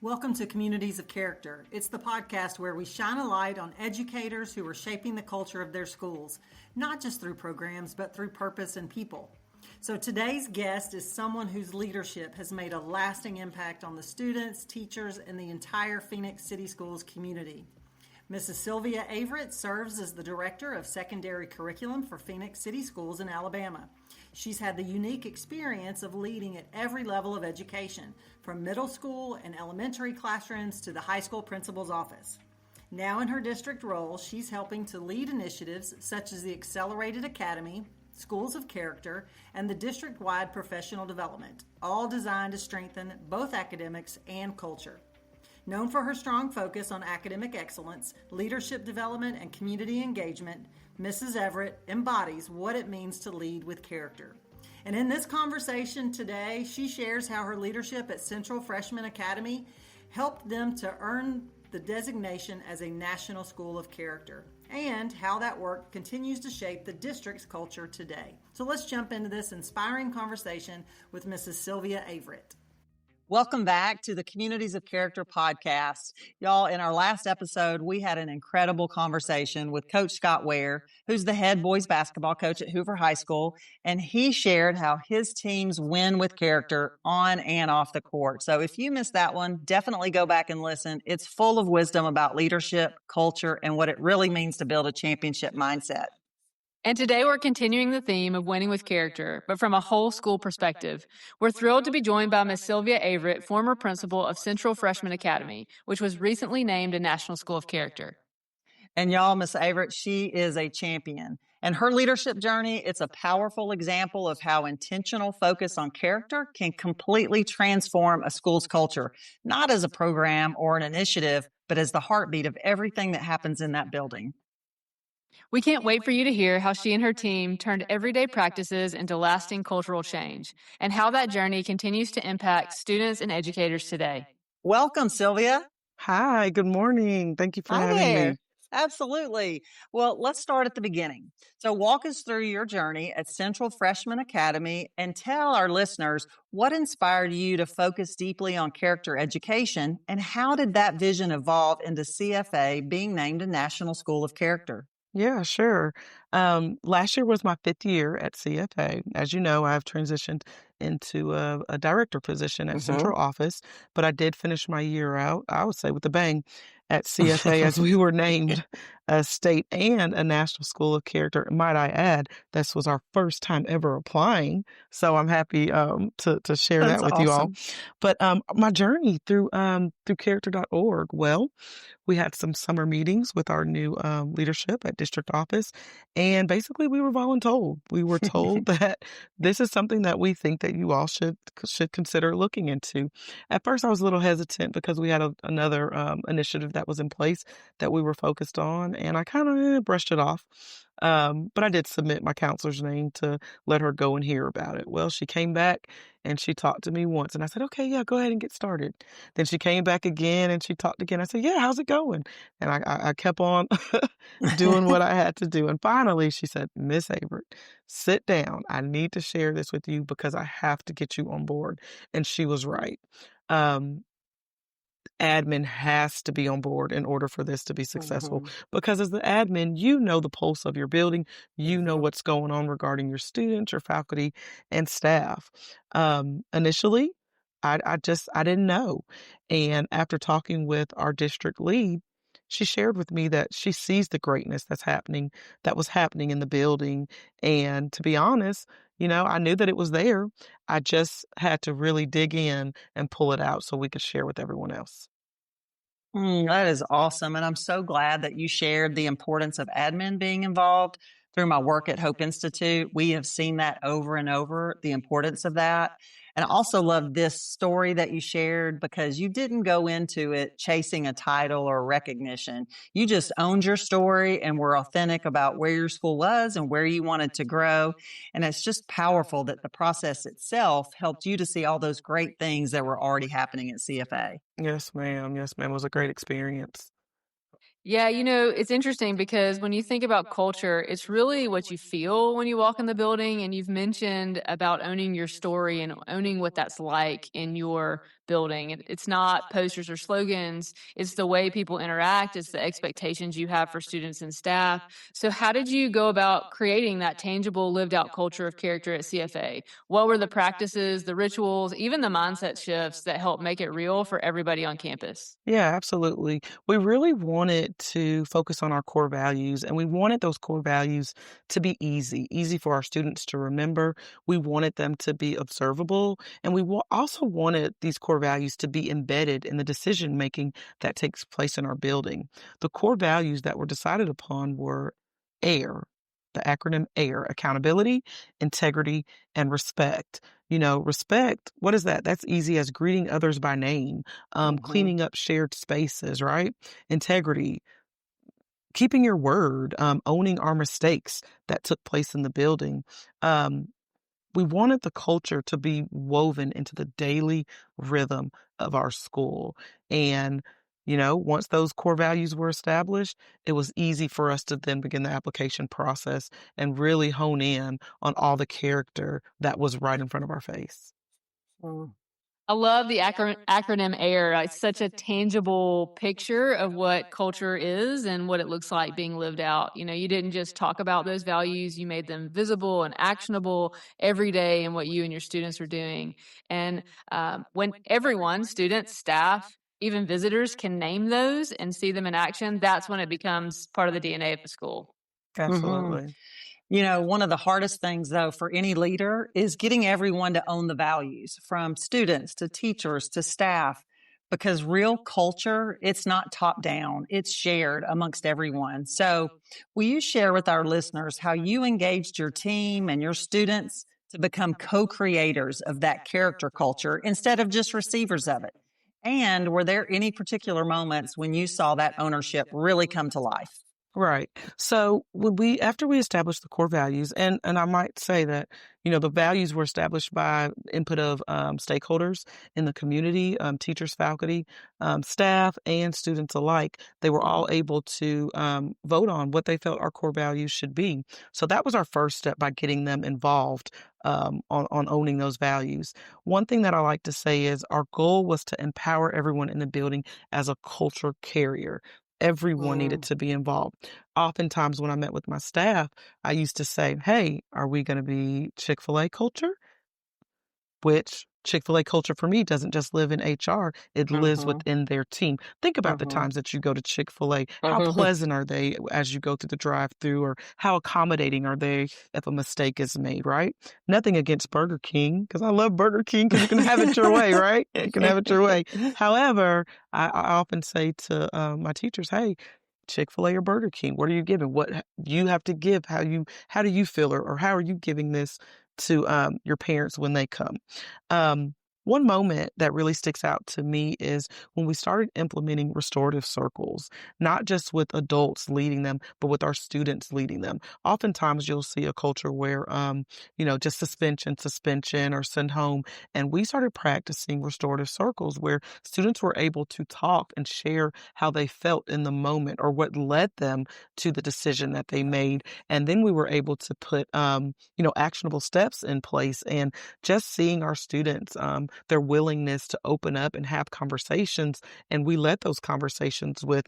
Welcome to Communities of Character. It's the podcast where we shine a light on educators who are shaping the culture of their schools, not just through programs, but through purpose and people. So today's guest is someone whose leadership has made a lasting impact on the students, teachers, and the entire Phenix City Schools community. Mrs. Sylvia Averett serves as the Director of Secondary Curriculum for Phenix City Schools in Alabama. She's had the unique experience of leading at every level of education, from middle school and elementary classrooms to the high school principal's office. Now in her district role, she's helping to lead initiatives such as the Accelerated Academy, Schools of Character, and the district-wide professional development, all designed to strengthen both academics and culture. Known for her strong focus on academic excellence, leadership development, and community engagement, Mrs. Averett embodies what it means to lead with character. And in this conversation today, she shares how her leadership at Central Freshman Academy helped them to earn the designation as a National School of Character, and how that work continues to shape the district's culture today. So let's jump into this inspiring conversation with Mrs. Sylvia Averett. Welcome back to the Communities of Character podcast. Y'all, in our last episode, we had an incredible conversation with Coach Scott Ware, who's the head boys basketball coach at Hoover High School, and he shared how his teams win with character on and off the court. So if you missed that one, definitely go back and listen. It's full of wisdom about leadership, culture, and what it really means to build a championship mindset. And today we're continuing the theme of winning with character, but from a whole school perspective. We're thrilled to be joined by Ms. Sylvia Averett, former principal of Central Freshman Academy, which was recently named a National School of Character. And y'all, Ms. Averett, she is a champion. And her leadership journey, it's a powerful example of how intentional focus on character can completely transform a school's culture, not as a program or an initiative, but as the heartbeat of everything that happens in that building. We can't wait for you to hear how she and her team turned everyday practices into lasting cultural change, and how that journey continues to impact students and educators today. Welcome, Sylvia. Hi, good morning. Thank you for Hi having there. me. Absolutely. Well, let's start at the beginning. So walk us through your journey at Central Freshman Academy and tell our listeners what inspired you to focus deeply on character education, and how did that vision evolve into CFA being named a National School of Character? Yeah, sure. Last year was my 5th year at CFA. As you know, I've transitioned into a director position at central office, but I did finish my year out, I would say, with a bang at CFA as we were named a state and a national school of character. Might I add, this was our first time ever applying, so I'm happy to share That's that with you all. awesome. But my journey through character.org, well, we had some summer meetings with our new leadership at district office, and basically we were voluntold. We were told that this is something that we think that you all should consider looking into. At first, I was a little hesitant because we had another initiative that was in place that we were focused on, and I kind of brushed it off. But I did submit my counselor's name to let her go and hear about it. Well, she came back and she talked to me once, and I said, okay, yeah, go ahead and get started. Then she came back again and she talked again. I said, yeah, how's it going? And I kept on doing what I had to do. And finally she said, Miss Averett, sit down. I need to share this with you because I have to get you on board. And she was right. Admin has to be on board in order for this to be successful, because as the admin, you know the pulse of your building, you know what's going on regarding your students, your faculty, and staff. Initially, I didn't know. And after talking with our district lead, she shared with me that she sees the greatness that was happening in the building. And to be honest, I knew that it was there. I just had to really dig in and pull it out so we could share with everyone else. That is awesome. And I'm so glad that you shared the importance of admin being involved. Through my work at Hope Institute, we have seen that over and over, the importance of that. And I also love this story that you shared, because you didn't go into it chasing a title or recognition. You just owned your story and were authentic about where your school was and where you wanted to grow. And it's just powerful that the process itself helped you to see all those great things that were already happening at CFA. Yes, ma'am. Yes, ma'am. It was a great experience. Yeah, it's interesting because when you think about culture, it's really what you feel when you walk in the building. And you've mentioned about owning your story and owning what that's like in your building. It's not posters or slogans. It's the way people interact. It's the expectations you have for students and staff. So how did you go about creating that tangible, lived out culture of character at CFA? What were the practices, the rituals, even the mindset shifts that helped make it real for everybody on campus? Yeah, absolutely. We really wanted to focus on our core values, and we wanted those core values to be easy for our students to remember. We wanted them to be observable, and we also wanted these core values to be embedded in the decision making that takes place in our building. The core values that were decided upon were AIR, the acronym AIR, accountability, integrity, and respect. Respect, what is that? That's easy as greeting others by name, Mm-hmm. cleaning up shared spaces, right? Integrity, keeping your word, owning our mistakes that took place in the building. Um, we wanted the culture to be woven into the daily rhythm of our school. And, once those core values were established, it was easy for us to then begin the application process and really hone in on all the character that was right in front of our face. I love the acronym AIR. It's such a tangible picture of what culture is and what it looks like being lived out. You didn't just talk about those values, you made them visible and actionable every day in what you and your students are doing. And when everyone, students, staff, even visitors, can name those and see them in action, that's when it becomes part of the DNA of the school. Mm-hmm. Absolutely. One of the hardest things, though, for any leader is getting everyone to own the values, from students to teachers to staff, because real culture, it's not top down, it's shared amongst everyone. So, will you share with our listeners how you engaged your team and your students to become co creators of that character culture instead of just receivers of it? And were there any particular moments when you saw that ownership really come to life? Right. So after we established the core values, and I might say that, the values were established by input of stakeholders in the community, teachers, faculty, staff, and students alike. They were all able to vote on what they felt our core values should be. So that was our first step by getting them involved on owning those values. One thing that I like to say is our goal was to empower everyone in the building as a culture carrier. Everyone needed Mm. to be involved. Oftentimes when I met with my staff, I used to say, "Hey, are we going to be Chick-fil-A culture?" Which Chick-fil-A culture for me doesn't just live in HR, it lives Mhm. within their team. Think about the Mhm. times that you go to Chick-fil-A. How Mhm. pleasant are they as you go through the drive-through, or how accommodating are they if a mistake is made, right? Nothing against Burger King, because I love Burger King because you can have it your way, right? You can have it your way. However, I often say to my teachers, "Hey, Chick-fil-A or Burger King, what are you giving? You have to give? How do you feel, or how are you giving this to your parents when they come?" Um, One moment that really sticks out to me is when we started implementing restorative circles, not just with adults leading them, but with our students leading them. Oftentimes you'll see a culture where, just suspension, or send home. And we started practicing restorative circles where students were able to talk and share how they felt in the moment or what led them to the decision that they made. And then we were able to put, actionable steps in place. And just seeing our students, their willingness to open up and have conversations. And we led those conversations with,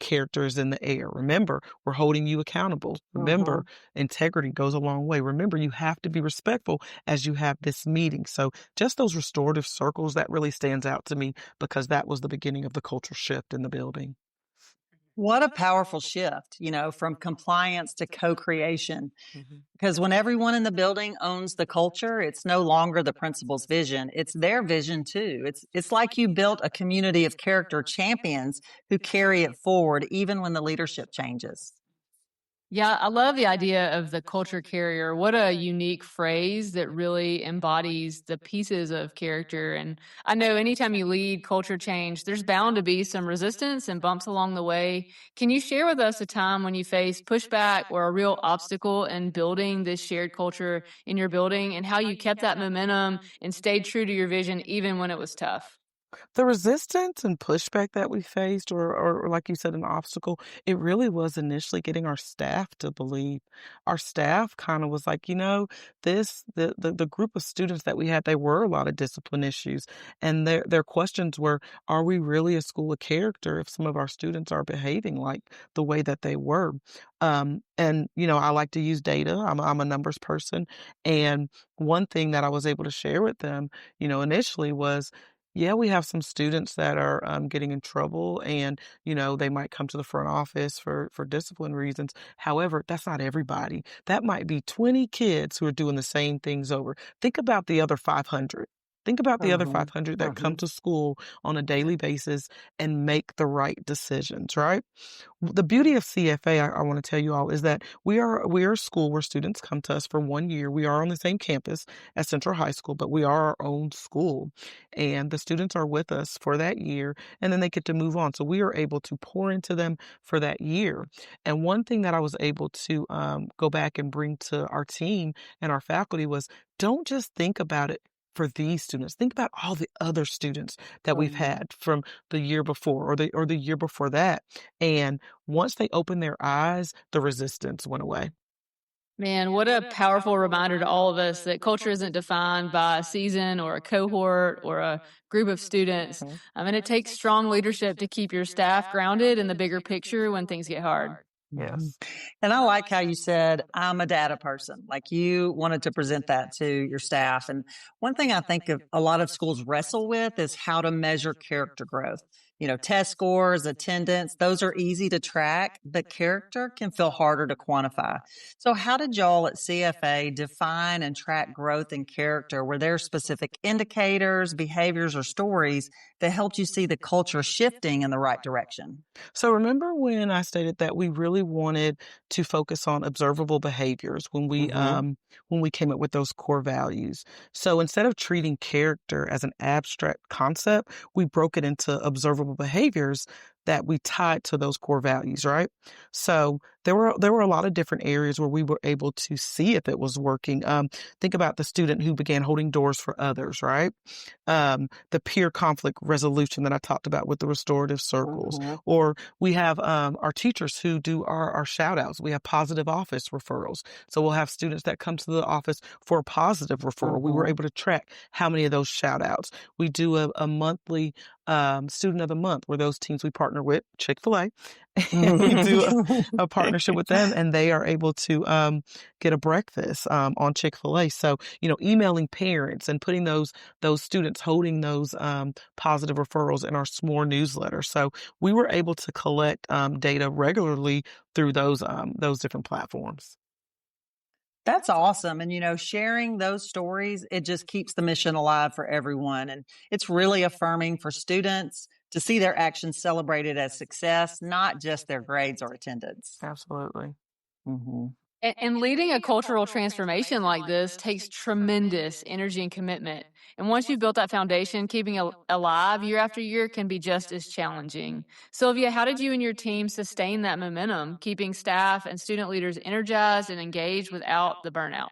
characters in the air. Remember, we're holding you accountable. Remember, Mhm. integrity goes a long way. Remember, you have to be respectful as you have this meeting. So just those restorative circles, that really stands out to me because that was the beginning of the cultural shift in the building. What a powerful shift, from compliance to co-creation. Because when everyone in the building owns the culture, it's no longer the principal's vision. It's their vision too. It's like you built a community of character champions who carry it forward even when the leadership changes. Yeah, I love the idea of the culture carrier. What a unique phrase that really embodies the pieces of character. And I know anytime you lead culture change, there's bound to be some resistance and bumps along the way. Can you share with us a time when you faced pushback or a real obstacle in building this shared culture in your building, and how you kept that momentum and stayed true to your vision even when it was tough? The resistance and pushback that we faced, or like you said, an obstacle, it really was initially getting our staff to believe. Our staff kind of was like, the group of students that we had, there were a lot of discipline issues, and their questions were, are we really a school of character if some of our students are behaving like the way that they were? And I like to use data. I'm a numbers person, and one thing that I was able to share with them, initially was, yeah, we have some students that are getting in trouble, and they might come to the front office for discipline reasons. However, that's not everybody. That might be 20 kids who are doing the same things over. Think about the other 500. Think about the other Mhm, 500 that come mhm. to school on a daily basis and make the right decisions, right? The beauty of CFA, I want to tell you all, is that we are a school where students come to us for 1 year. We are on the same campus as Central High School, but we are our own school, and the students are with us for that year, and then they get to move on. So we are able to pour into them for that year. And one thing that I was able to go back and bring to our team and our faculty was, don't just think about it for these students. Think about all the other students that we've Mhm. had from the year before, or the year before that. And once they opened their eyes, the resistance went away. Man, what a powerful reminder to all of us that culture isn't defined by a season or a cohort or a group of students. Mhm. And it takes strong leadership to keep your staff grounded in the bigger picture when things get hard. Mhm. Yes. And I like how you said, I'm a data person. Like you wanted to present that to your staff. And one thing I think of a lot of schools wrestle with is how to measure character growth. Test scores, attendance, those are easy to track, but character can feel harder to quantify. So how did y'all at CFA define and track growth in character? Were there specific indicators, behaviors, or stories that helped you see the culture shifting in the right direction? So remember when I stated that we really wanted to focus on observable behaviors Mm-hmm. when we came up with those core values. So instead of treating character as an abstract concept, we broke it into observable behaviors that we tied to those core values, right? So there were a lot of different areas where we were able to see if it was working. Think about the student who began holding doors for others, right? The peer conflict resolution that I talked about with the restorative circles, Mm-hmm. or we have our teachers who do our shout outs. We have positive office referrals. So we'll have students that come to the office for a positive referral. We were Mm-hmm. able to track how many of those shout outs. We do a monthly student of the month where those teams we partner with Chick-fil-A, and we do a partnership with them, and they are able to get a breakfast on Chick-fil-A. So, emailing parents and putting those students holding those positive referrals in our SMORE newsletter. So we were able to collect data regularly through those different platforms. That's awesome. And, sharing those stories, it just keeps the mission alive for everyone. And it's really affirming for students to see their actions celebrated as success, not just their grades or attendance. Absolutely. Hmm. And leading a cultural transformation like this takes tremendous energy and commitment. And once you've built that foundation, keeping it alive year after year can be just as challenging. Sylvia, how did you and your team sustain that momentum, keeping staff and student leaders energized and engaged without the burnout?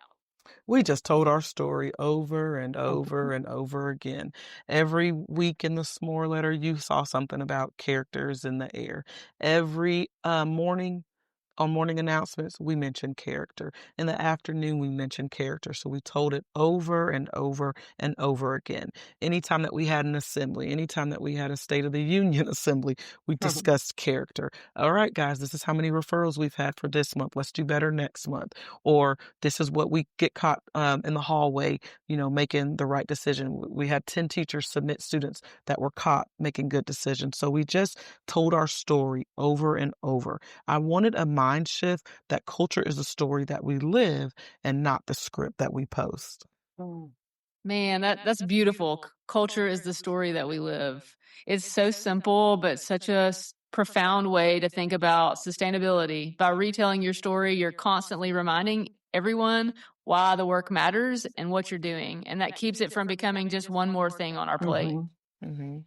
We just told our story over and Hmm. over and over again. Every week in the s'more letter, you saw something about characters in the air. Every morning, on morning announcements, we mentioned character. In the afternoon, we mentioned character. So we told it over and over and over again. Anytime that we had an assembly, anytime that we had a State of the Union assembly, we discussed character. All right, guys, this is how many referrals we've had for this month. Let's do better next month. Or this is what we get caught in the hallway, making the right decision. We had 10 teachers submit students that were caught making good decisions. So we just told our story over and over. I wanted a mind shift that culture is a story that we live and not the script that we post. Man, that's beautiful. Culture is the story that we live. It's so simple, but such a profound way to think about sustainability. By retelling your story, you're constantly reminding everyone why the work matters and what you're doing. And that keeps it from becoming just one more thing on our plate. Hmm. Hmm.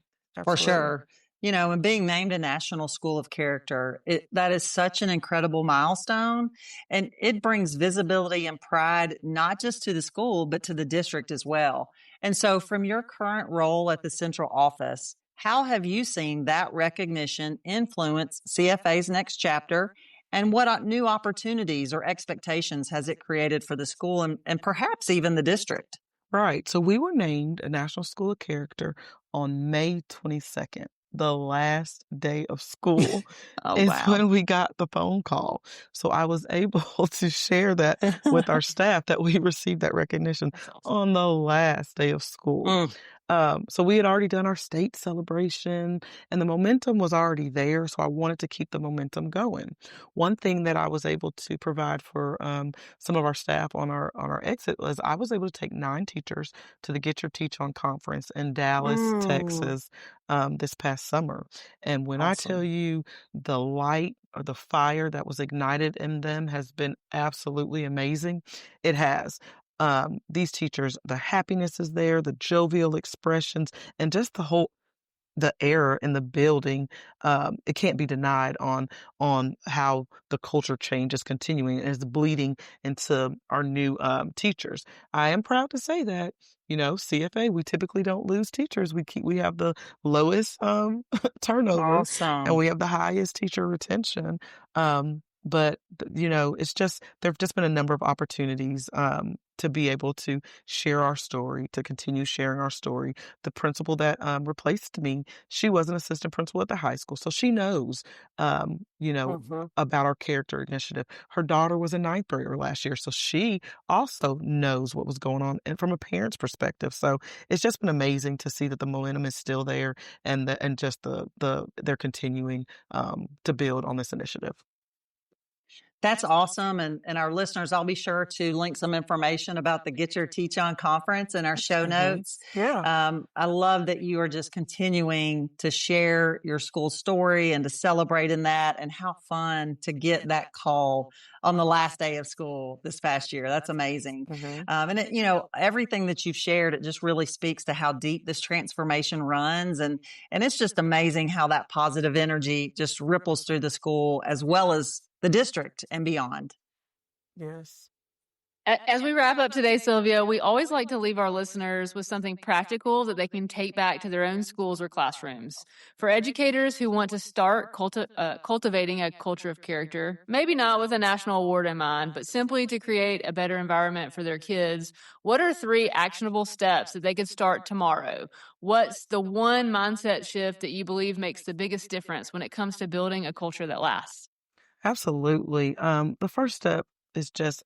For Absolutely. sure. And being named a National School of Character, that is such an incredible milestone. And it brings visibility and pride, not just to the school, but to the district as well. And so from your current role at the central office, how have you seen that recognition influence CFA's next chapter? And what new opportunities or expectations has it created for the school and perhaps even the district? Right. So we were named a National School of Character on May 22nd. The last day of school Oh, is wow. when we got the phone call. So I was able to share that with our staff that we received that recognition on the last day of school. Mm. So we had already done our state celebration and the momentum was already there. So I wanted to keep the momentum going. One thing that I was able to provide for some of our staff on our exit was I was able to take 9 teachers to the Get Your Teach On conference in Dallas, Texas, this past summer. And when I tell Awesome. you the light or the fire that was ignited in them has been absolutely amazing, it has. These teachers, the happiness is there, the jovial expressions, and just the air in the building, it can't be denied on how the culture change is continuing and is bleeding into our new teachers. I am proud to say that, CFA, we typically don't lose teachers. We have the lowest turnover and Awesome. we have the highest teacher retention. But it's just there've just been a number of opportunities to be able to share our story, to continue sharing our story. The principal that replaced me, she was an assistant principal at the high school, so she knows, Mhm. about our character initiative. Her daughter was a ninth grader last year, so she also knows what was going on, and from a parent's perspective. So it's just been amazing to see that the momentum is still there, and just they're continuing to build on this initiative. That's awesome. And our listeners, I'll be sure to link some information about the Get Your Teach On conference in our show notes. Yeah. I love that you are just continuing to share your school story and to celebrate in that, and how fun to get that call on the last day of school this past year. That's amazing. Everything that you've shared, it just really speaks to how deep this transformation runs. And it's just amazing how that positive energy just ripples through the school as well as the district and beyond. Yes. As we wrap up today, Sylvia, we always like to leave our listeners with something practical that they can take back to their own schools or classrooms. For educators who want to start cultivating a culture of character, maybe not with a national award in mind, but simply to create a better environment for their kids, what are 3 actionable steps that they could start tomorrow? What's the one mindset shift that you believe makes the biggest difference when it comes to building a culture that lasts? Absolutely. The first step is just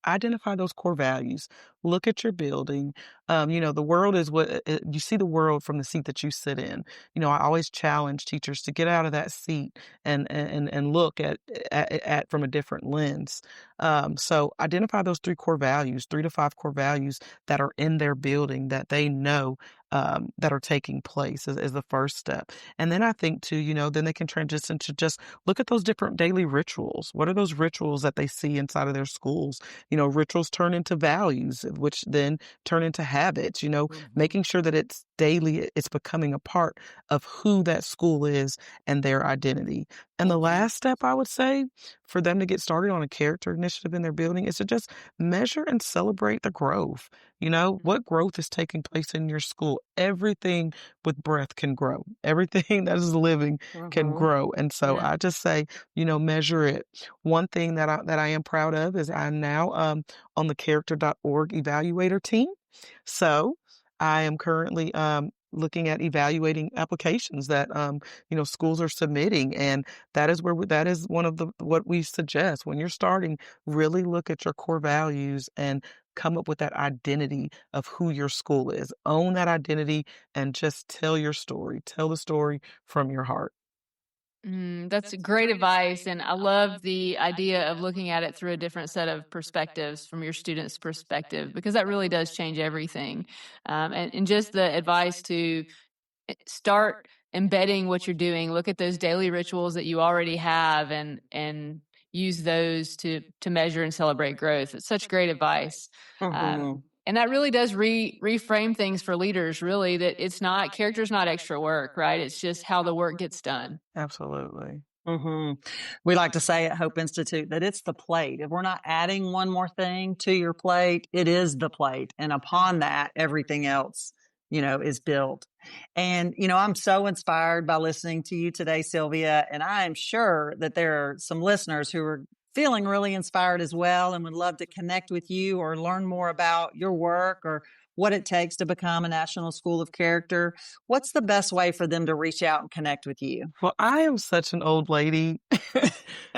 identify those core values. Look at your building. The world is you see the world from the seat that you sit in. I always challenge teachers to get out of that seat and look at from a different lens. So identify those 3 core values, 3 to 5 core values that are in their building that they know that are taking place is the first step. And then I think too, then they can transition to just look at those different daily rituals. What are those rituals that they see inside of their schools? Rituals turn into values, which then turn into habits, making sure that it's daily, it's becoming a part of who that school is and their identity. And the last step I would say for them to get started on a character initiative in their building is to just measure and celebrate the growth. What growth is taking place in your school? Everything with breath can grow. Everything that is living can grow. And so Yeah. I just say, measure it. One thing that I am proud of is I'm now on the character.org evaluator team. So I am currently looking at evaluating applications that schools are submitting, and that is one of what we suggest when you're starting. Really look at your core values and come up with that identity of who your school is. Own that identity and just tell your story. Tell the story from your heart. That's great advice. And I love the idea of looking at it through a different set of perspectives from your student's perspective, because that really does change everything. And just the advice to start embedding what you're doing, look at those daily rituals that you already have and use those to measure and celebrate growth. It's such great advice. And that really does reframe things for leaders, really, that character's not extra work, right? It's just how the work gets done. Absolutely. We like to say at Hope Institute that it's the plate. If we're not adding one more thing to your plate, it is the plate. And upon that, everything else, is built. And, I'm so inspired by listening to you today, Sylvia. And I am sure that there are some listeners who are feeling really inspired as well and would love to connect with you or learn more about your work or what it takes to become a National School of Character. What's the best way for them to reach out and connect with you? Well, I am such an old lady.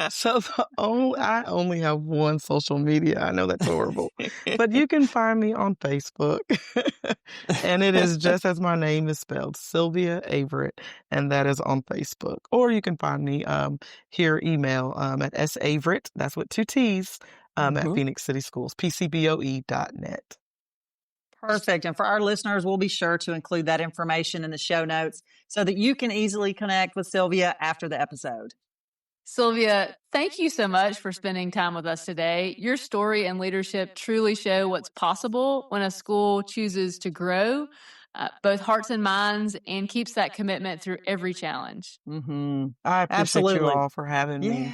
So I only have one social media. I know that's horrible. But you can find me on Facebook. And it is just as my name is spelled, Sylvia Averett, and that is on Facebook. Or you can find me here email at saverett, that's with 2 T's, at Phenix City Schools, pcboe.net. Perfect. And for our listeners, we'll be sure to include that information in the show notes so that you can easily connect with Sylvia after the episode. Sylvia, thank you so much for spending time with us today. Your story and leadership truly show what's possible when a school chooses to grow both hearts and minds and keeps that commitment through every challenge. I appreciate you all for having me.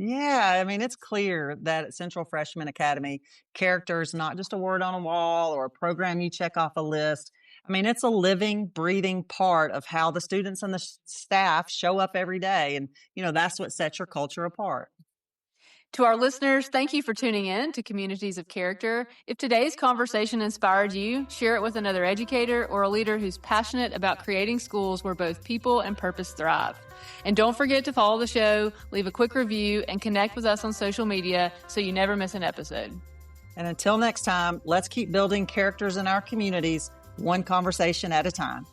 Yeah, I mean, it's clear that at Central Freshman Academy, character is not just a word on a wall or a program you check off a list. I mean, it's a living, breathing part of how the students and the staff show up every day. And, that's what sets your culture apart. To our listeners, thank you for tuning in to Communities of Character. If today's conversation inspired you, share it with another educator or a leader who's passionate about creating schools where both people and purpose thrive. And don't forget to follow the show, leave a quick review, and connect with us on social media so you never miss an episode. And until next time, let's keep building characters in our communities, one conversation at a time.